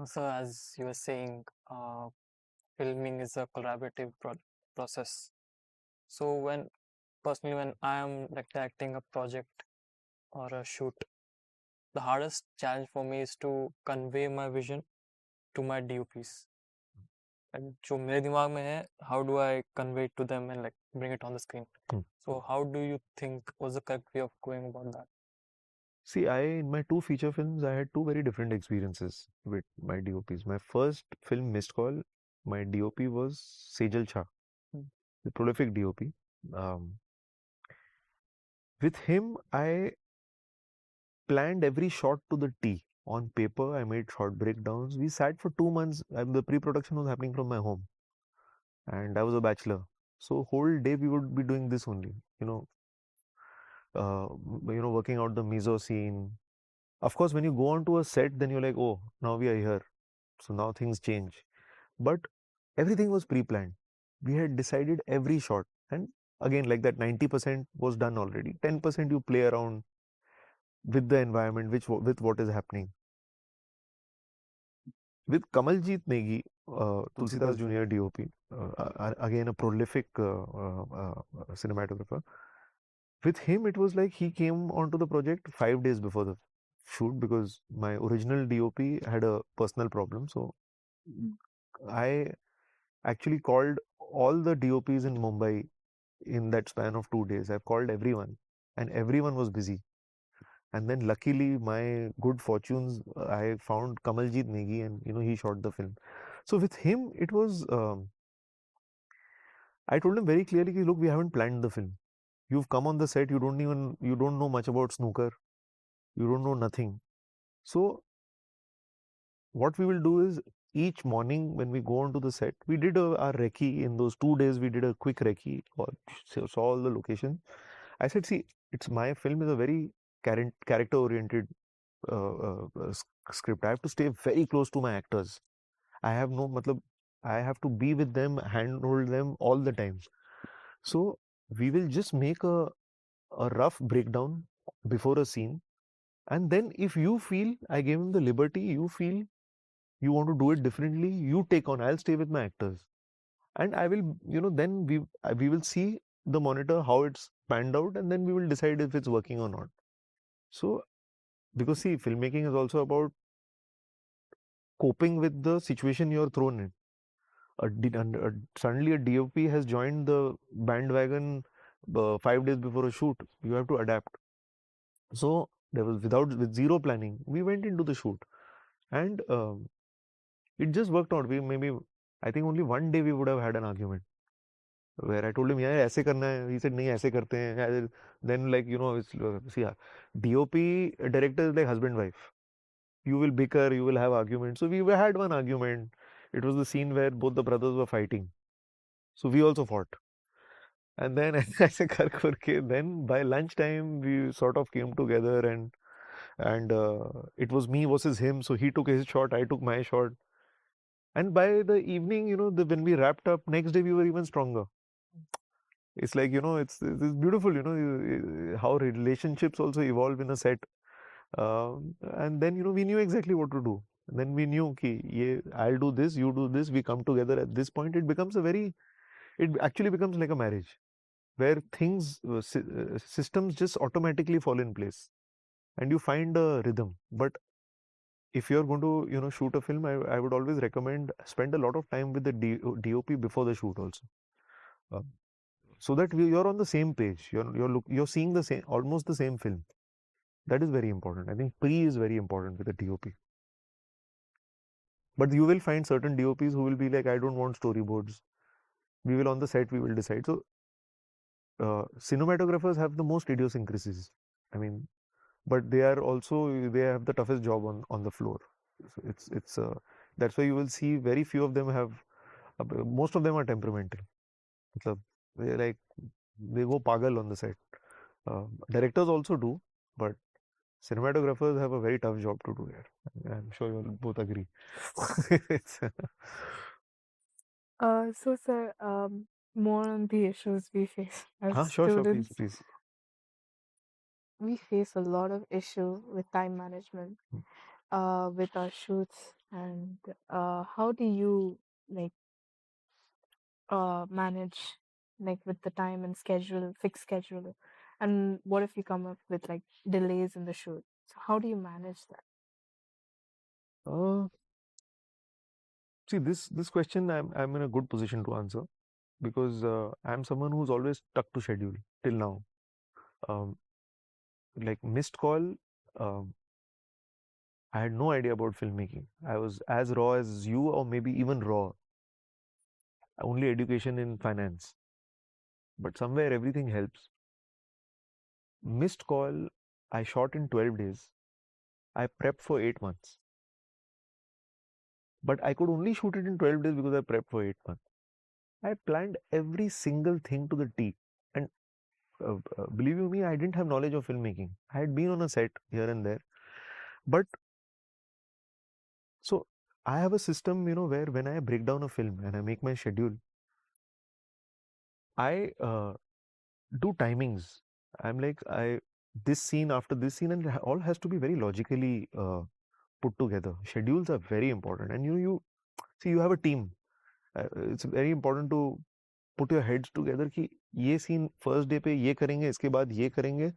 So as you were saying, filming is a collaborative process. So when I am like directing a project or a shoot, the hardest challenge for me is to convey my vision to my DOPs. And जो मेरे दिमाग में है, how do I convey it to them and like bring it on the screen? So how do you think was the correct way of going about that? See, in my 2 feature films, I had 2 very different experiences with my DOPs. My first film, Missed Call, my DOP was Sejal Shah, the prolific DOP. With him, I planned every shot to the T. On paper, I made short breakdowns. We sat for 2 months. The pre-production was happening from my home, and I was a bachelor. So whole day we would be doing this only. Working out the meso scene. Of course, when you go onto a set, then you're like, oh, now we are here. So now things change. But everything was pre-planned. We had decided every shot. And again, like that 90% was done already. 10% you play around with the environment, with what is happening. With Kamaljit Negi, Toolsidas Junior DOP, again a prolific cinematographer. With him, it was like he came onto the project 5 days before the shoot because my original DOP had a personal problem. So I actually called all the DOPs in Mumbai in that span of 2 days. I've called everyone, and everyone was busy. And then luckily, my good fortunes, I found Kamaljit Negi, and he shot the film. So with him, it was. I told him very clearly, look, we haven't planned the film. You've come on the set. You don't know much about snooker. You don't know nothing. So what we will do is each morning when we go onto the set, we did our recce in those 2 days. We did a quick recce, saw all the locations. I said, see, my film is a very character oriented script. I have to stay very close to my actors. I have to be with them, handhold them all the time. So we will just make a rough breakdown before a scene. And then if you feel, I gave him the liberty, you feel you want to do it differently, you take on. I'll stay with my actors. And I will, then we will see the monitor, how it's panned out, and then we will decide if it's working or not. So, because see, filmmaking is also about coping with the situation you're thrown in. Suddenly a DOP has joined the bandwagon 5 days before a shoot. You have to adapt. So there was with zero planning, we went into the shoot, and it just worked out. I think only one day we would have had an argument where I told him, yeah, ऐसे करना है. He said, नहीं, ऐसे करते हैं. Then see, DOP director is like husband wife. You will bicker, you will have arguments. So we had one argument. It was the scene where both the brothers were fighting. So we also fought. And then ऐसे कर करके, then by lunchtime we sort of came together, and it was me versus him. So he took his shot, I took my shot. And by the evening, when we wrapped up, next day we were even stronger. It's like, it's beautiful, how relationships also evolve in a set. And then, we knew exactly what to do. And then we knew, okay, yeah, I'll do this, you do this, we come together at this point. It actually becomes like a marriage where systems just automatically fall in place and you find a rhythm. But if you're going to, shoot a film, I would always recommend spend a lot of time with the DOP before the shoot also. So that you're on the same page. You're seeing almost the same film. That is very important. I think pre is very important with the DOP. But you will find certain DOPs who will be like, I don't want storyboards. We will on the set, we will decide. So cinematographers have the most idiosyncrasies. I mean, but they have the toughest job on the floor. So that's why you will see very few of them have. Most of them are temperamental. They go pagal on the set. Directors also do, but cinematographers have a very tough job to do here. I'm sure you'll both agree. So sir, more on the issues we face as Sure, students. please. We face a lot of issue with time management. with our shoots, and how do you like manage like with the time and schedule, fixed schedule, and what if you come up with like delays in the shoot? So how do you manage that? Uh, See, this question I'm in a good position to answer because I'm someone who's always stuck to schedule till now. Um, like missed call, um, I had no idea about filmmaking. I was as raw as you, or maybe even raw. Only education in finance, but somewhere everything helps. Missed call, I shot in 12 days. I prepped for 8 months, but I could only shoot it in 12 days because I prepped for 8 months. I planned every single thing to the T, and believe you me, I didn't have knowledge of filmmaking. I had been on a set here and there, but so I have a system, where when I break down a film and I make my schedule, I do timings. I'm like, this scene after this scene, and all has to be very logically put together. Schedules are very important, and you see, you have a team. It's very important to put your heads together कि ये scene first day पे ये करेंगे, इसके बाद ये करेंगे,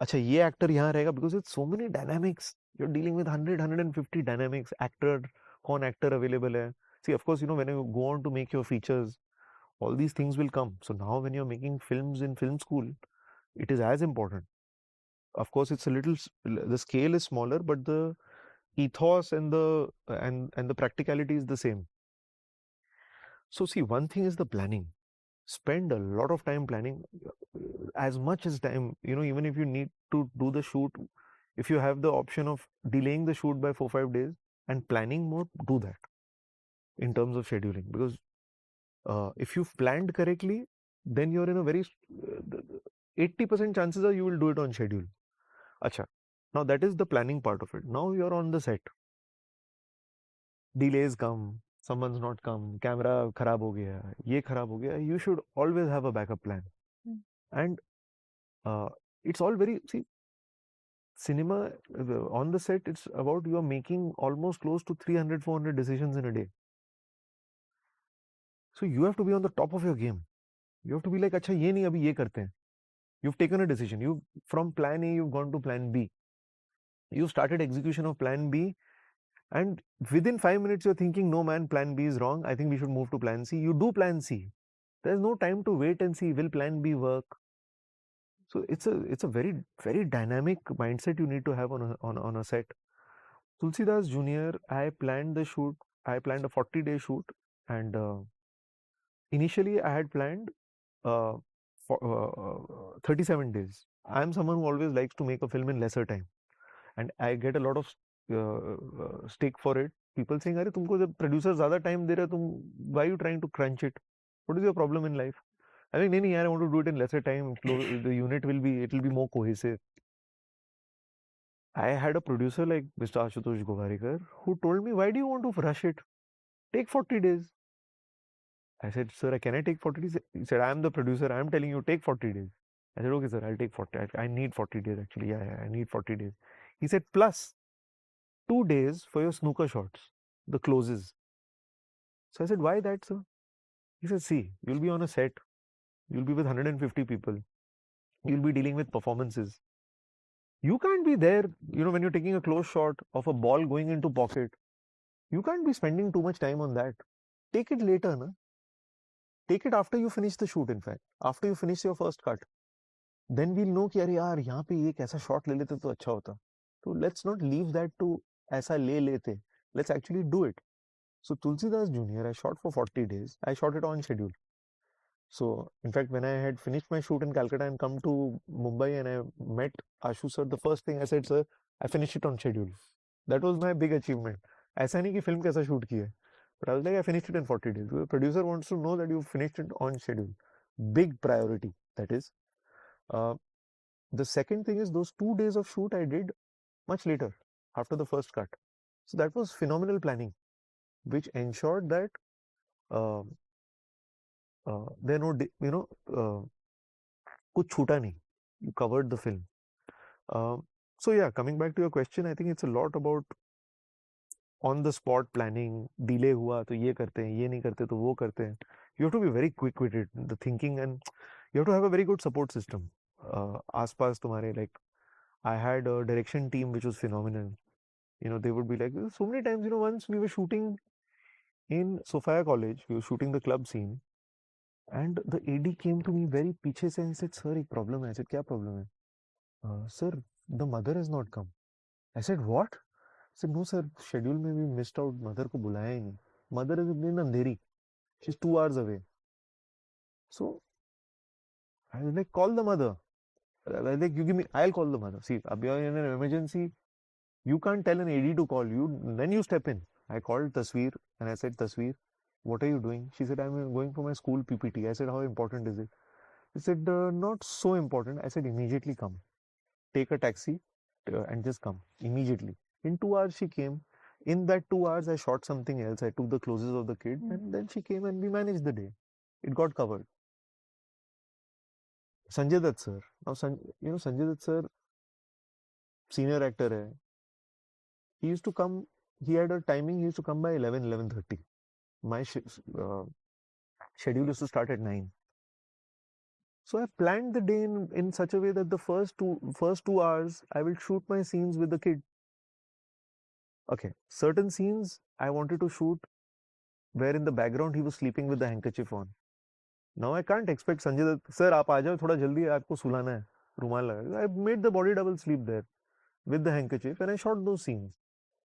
अच्छा ये actor यहाँ रहेगा, because it's so many dynamics. You're dealing with 150 dynamics. कौन actor available है. See, of course, when you go on to make your features, all these things will come. So now when you're making films in film school, it is as important. Of course, it's a little, the scale is smaller, but the ethos and the practicality is the same. So see, one thing is the planning. Spend a lot of time planning, as much as time, even if you need to do the shoot, if you have the option of delaying the shoot by 4-5 days and planning more, do that in terms of scheduling, because if you've planned correctly, then you're in a very 80% chances are you will do it on schedule. Acha. Now that is the planning part of it. Now you're on the set. Delays come, someone's not come, camera kharab ho gaya, ye kharab ho gaya. You should always have a backup plan. And it's all very, see, cinema on the set, it's about you are making almost close to 300-400 decisions in a day. So you have to be on the top of your game. You have to be like, acha ye nahi, abhi ye karte hain. You've taken a decision. You from plan A, you've gone to plan B. You started execution of plan B, and within 5 minutes you're thinking, no man, plan B is wrong. I think we should move to plan C. You do plan C. There's no time to wait and see will plan B work. So it's a very, very dynamic mindset you need to have on a set. Toolsidas Junior, I planned the shoot. I planned a 40-day shoot, and initially I had planned for 37 days. I'm someone who always likes to make a film in lesser time, and I get a lot of stick for it. People saying, "अरे तुमको जब producer ज़्यादा time दे रहा है, why are you trying to crunch it? What is your problem in life?" I think, नहीं, I want to do it in lesser time. The unit will be more cohesive. I had a producer like Mr. Ashutosh Govarikar who told me, "Why do you want to rush it? Take 40 days." I said, "Sir, can I take 40 days?" He said, "I'm the producer. I'm telling you, take 40 days." I said, "Okay, sir, I'll take 40. I need 40 days actually. Yeah, I need 40 days." He said, "Plus 2 days for your snooker shots, the closes." So I said, "Why that, sir?" He said, "See, you'll be on a set. You'll be with 150 people. You'll be dealing with performances. You can't be there, when you're taking a close shot of a ball going into pocket. You can't be spending too much time on that. Take it later, na? Take it after you finish the shoot, in fact. After you finish your first cut. Then we'll know कि अरे यार यहाँ पे एक ऐसा shot ले लेते तो अच्छा होता. So let's not leave that to ऐसा ले लेते. Let's actually do it." So Toolsidas Junior, I shot for 40 days. I shot it on schedule. So, in fact, when I had finished my shoot in Calcutta and come to Mumbai and I met Ashu sir, the first thing I said, "Sir, I finished it on schedule." That was my big achievement. ऐसा नहीं कि film कैसा shoot की है. But I was like, I finished it in 40 days. The producer wants to know that you finished it on schedule. Big priority, that is. Uh, the second thing is those 2 days of shoot I did much later, after the first cut. So that was phenomenal planning, which ensured that uh, there no, कुछ छूटा नहीं. You covered the film. So yeah, coming back to your question, I think it's a lot about on the spot planning, delay हुआ तो ये करते हैं, ये नहीं करते तो वो करते हैं. You have to be very quick with it, the thinking, and you have to have a very good support system. आसपास तुम्हारे, like, I had a direction team which was phenomenal. You know, they would be like, so many times, you know, once we were shooting in Sophia College, we were shooting the club scene, and the AD came to me very पीछे से and said, sir, एक problem है. I said, क्या problem है? Sir, the mother has not come. I said, what? I said, no, sir, schedule में we missed out. Mother को बुलाया ही नहीं. Mother is in Andheri. She's 2 hours away. So I was like, call the mother. I was like, you give me, I'll call the mother. See, अब you're in an emergency. You can't tell an AD to call you. Then you step in. I called Tasveer and I said, Tasveer, what are you doing? She said, I'm going for my school PPT. I said, how important is it? She said, not so important. I said, immediately come. Take a taxi and just come immediately. In 2 hours, she came. In that 2 hours, I shot something else. I took the clothes of the kid and then she came and we managed the day. It got covered. Sanjay Dutt sir. Now, Sanjay Dutt sir, senior actor hai. He used to come, he had a timing, he used to come by 11:30. My schedule used to start at 9. So I planned the day in such a way that the first two hours I will shoot my scenes with the kid. Okay, certain scenes I wanted to shoot where in the background he was sleeping with the handkerchief on. Now I can't expect Sanjay Dutt, sir, आप आ जाओ थोड़ा जल्दी आपको सुलाना है, रुमाल लगा. I made the body double sleep there with the handkerchief and I shot those scenes.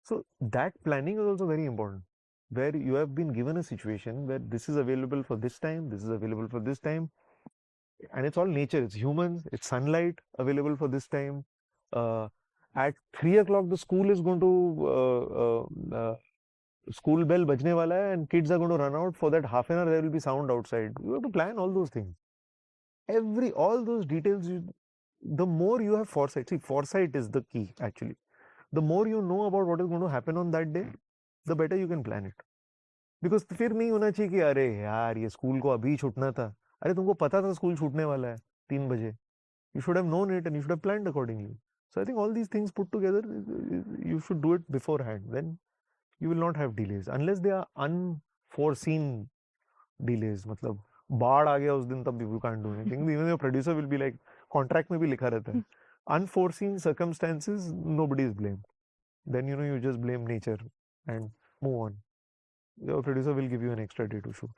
So that planning is also very important, where you have been given a situation where this is available for this time, this is available for this time, and it's all nature, it's humans, it's sunlight available for this time. At 3 o'clock, the school is going to, school bell bajne wala hai and kids are going to run out. For that half an hour, there will be sound outside. You have to plan all those things. All those details, the more you have foresight, see, foresight is the key actually. The more you know about what is going to happen on that day, the better you can plan it. Because फिर नहीं होना चाहिए कि अरे यार ये school को अभी छूटना था. अरे तुमको पता था स्कूल छूटने वाला है 3 बजे. You should have known it and you should have planned accordingly. So I think all these things put together, you should do it beforehand. Then you will not have delays unless they are unforeseen delays. मतलब बाढ़ आ गया उस दिन तब you can't do anything. Even your producer will be like, contract में भी लिखा रहता है. Unforeseen circumstances, nobody is blamed. Then you just blame nature and move on. Your producer will give you an extra day to shoot.